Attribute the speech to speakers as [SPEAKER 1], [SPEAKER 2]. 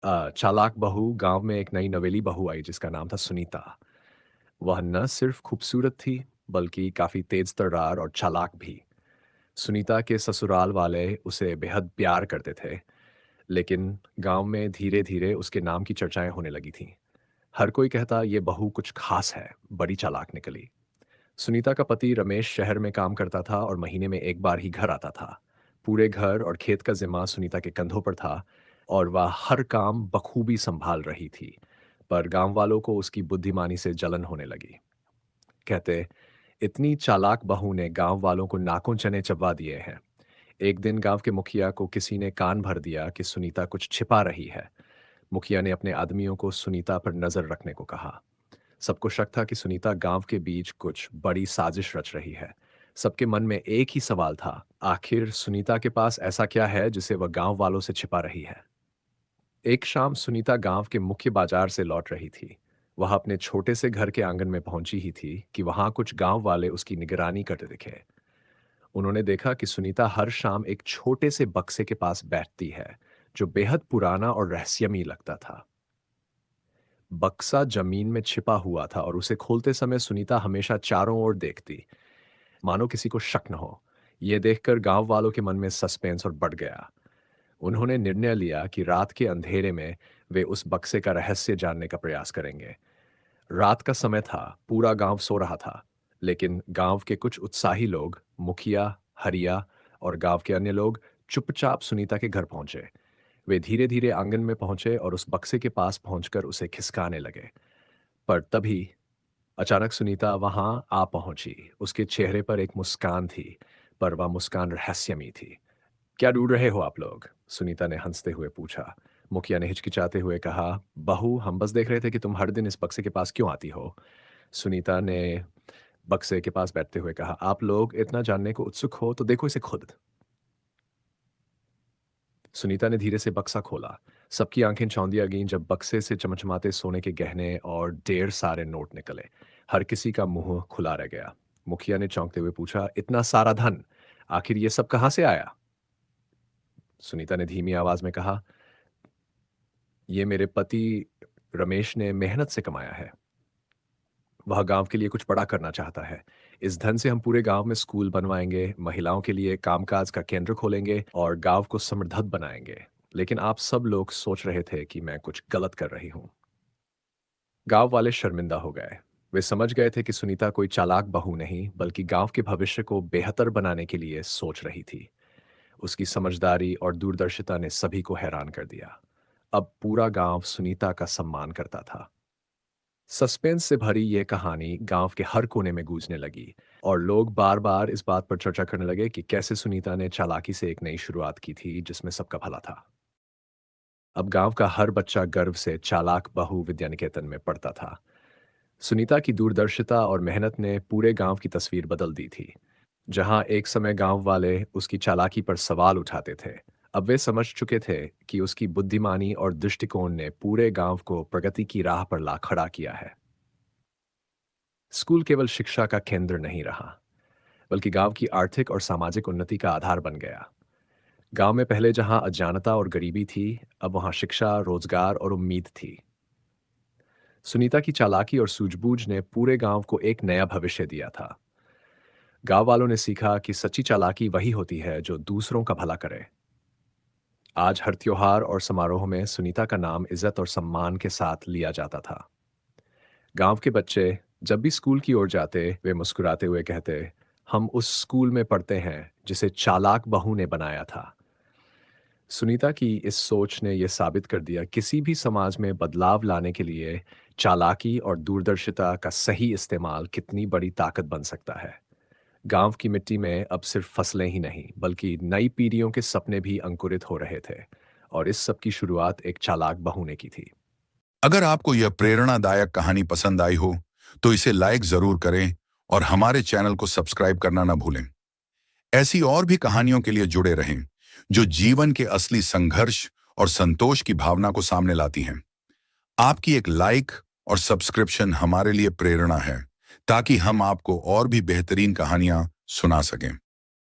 [SPEAKER 1] चालाक बहू गांव में एक नई नवेली बहू आई जिसका नाम था सुनीता। वह न सिर्फ खूबसूरत थी बल्कि काफी तेज तर्रार और चालाक भी। सुनीता के ससुराल वाले उसे बेहद प्यार करते थे, लेकिन गांव में धीरे धीरे उसके नाम की चर्चाएं होने लगी थीं। हर कोई कहता ये बहू कुछ खास है, बड़ी चालाक निकली। सुनीता का पति रमेश शहर में काम करता था और महीने में एक बार ही घर आता था। पूरे घर और खेत का जिम्मा सुनीता के कंधों पर था और वह हर काम बखूबी संभाल रही थी। पर गांव वालों को उसकी बुद्धिमानी से जलन होने लगी। कहते, इतनी चालाक बहू ने गांव वालों को नाकों चने चबवा दिए हैं। एक दिन गांव के मुखिया को किसी ने कान भर दिया कि सुनीता कुछ छिपा रही है। मुखिया ने अपने आदमियों को सुनीता पर नजर रखने को कहा। सबको शक था कि सुनीता गांव के बीच कुछ बड़ी साजिश रच रही है। सबके मन में एक ही सवाल था, आखिर सुनीता के पास ऐसा क्या है जिसे वह गांव वालों से छिपा रही है। एक शाम सुनीता गांव के मुख्य बाजार से लौट रही थी। वह अपने छोटे से घर के आंगन में पहुंची ही थी कि वहां कुछ गांव वाले उसकी निगरानी करते दिखे। उन्होंने देखा कि सुनीता हर शाम एक छोटे से बक्से के पास बैठती है, जो बेहद पुराना और रहस्यमयी लगता था। बक्सा जमीन में छिपा हुआ था और उसे खोलते समय सुनीता हमेशा चारों ओर देखती, मानो किसी को शक न हो। यह देखकर गांव वालों के मन में सस्पेंस और बढ़ गया। उन्होंने निर्णय लिया कि रात के अंधेरे में वे उस बक्से का रहस्य जानने का प्रयास करेंगे। रात का समय था, पूरा गांव सो रहा था, लेकिन गांव के कुछ उत्साही लोग, मुखिया, हरिया और गांव के अन्य लोग चुपचाप सुनीता के घर पहुंचे। वे धीरे धीरे आंगन में पहुंचे और उस बक्से के पास पहुंचकर उसे खिसकाने लगे। पर तभी अचानक सुनीता वहां आ पहुंची। उसके चेहरे पर एक मुस्कान थी, पर वह मुस्कान रहस्यमयी थी। क्या ढूंढ रहे हो आप लोग? सुनीता ने हंसते हुए पूछा। मुखिया ने हिचकिचाते हुए कहा, बहू, हम बस देख रहे थे कि तुम हर दिन इस बक्से के पास क्यों आती हो। सुनीता ने बक्से के पास बैठते हुए कहा, आप लोग इतना जानने को उत्सुक हो तो देखो इसे खुद। सुनीता ने धीरे से बक्सा खोला। सबकी आंखें चौंधिया गईं जब बक्से से चमचमाते सोने के गहने और ढेर सारे नोट निकले। हर किसी का मुंह खुला रह गया। मुखिया ने चौंकते हुए पूछा, इतना सारा धन, आखिर ये सब कहां से आया? सुनीता ने धीमी आवाज में कहा, ये मेरे पति रमेश ने मेहनत से कमाया है। वह गांव के लिए कुछ बड़ा करना चाहता है। इस धन से हम पूरे गांव में स्कूल बनवाएंगे, महिलाओं के लिए कामकाज का केंद्र खोलेंगे और गांव को समृद्ध बनाएंगे। लेकिन आप सब लोग सोच रहे थे कि मैं कुछ गलत कर रही हूं। गांव वाले शर्मिंदा हो गए। वे समझ गए थे कि सुनीता कोई चालाक बहू नहीं, बल्कि गांव के भविष्य को बेहतर बनाने के लिए सोच रही थी। उसकी समझदारी और दूरदर्शिता ने सभी को हैरान कर दिया। अब पूरा गांव सुनीता का सम्मान करता था। सस्पेंस से भरी यह कहानी गांव के हर कोने में गूंजने लगी और लोग बार बार इस बात पर चर्चा करने लगे कि कैसे सुनीता ने चालाकी से एक नई शुरुआत की थी जिसमें सबका भला था। अब गांव का हर बच्चा गर्व से चालाक बहू विद्या निकेतन में पढ़ता था। सुनीता की दूरदर्शिता और मेहनत ने पूरे गांव की तस्वीर बदल दी थी। जहां एक समय गांव वाले उसकी चालाकी पर सवाल उठाते थे, अब वे समझ चुके थे कि उसकी बुद्धिमानी और दृष्टिकोण ने पूरे गांव को प्रगति की राह पर ला खड़ा किया है। स्कूल केवल शिक्षा का केंद्र नहीं रहा, बल्कि गांव की आर्थिक और सामाजिक उन्नति का आधार बन गया। गांव में पहले जहां अज्ञानता और गरीबी थी, अब वहां शिक्षा, रोजगार और उम्मीद थी। सुनीता की चालाकी और सूझबूझ ने पूरे गांव को एक नया भविष्य दिया था। गांव वालों ने सीखा कि सच्ची चालाकी वही होती है जो दूसरों का भला करे। आज हर त्योहार और समारोह में सुनीता का नाम इज्जत और सम्मान के साथ लिया जाता था। गांव के बच्चे जब भी स्कूल की ओर जाते, वे मुस्कुराते हुए कहते, हम उस स्कूल में पढ़ते हैं जिसे चालाक बहू ने बनाया था। सुनीता की इस सोच ने यह साबित कर दिया, किसी भी समाज में बदलाव लाने के लिए चालाकी और दूरदर्शिता का सही इस्तेमाल कितनी बड़ी ताकत बन सकता है। गांव की मिट्टी में अब सिर्फ फसलें ही नहीं, बल्कि नई पीढ़ियों के सपने भी अंकुरित हो रहे थे। और इस सब की शुरुआत एक चालाक बहू ने की थी।
[SPEAKER 2] अगर आपको यह प्रेरणादायक कहानी पसंद आई हो तो इसे लाइक जरूर करें और हमारे चैनल को सब्सक्राइब करना ना भूलें। ऐसी और भी कहानियों के लिए जुड़े रहें जो जीवन के असली संघर्ष और संतोष की भावना को सामने लाती हैं। आपकी एक लाइक और सब्सक्रिप्शन हमारे लिए प्रेरणा है ताकि हम आपको और भी बेहतरीन कहानियां सुना सकें।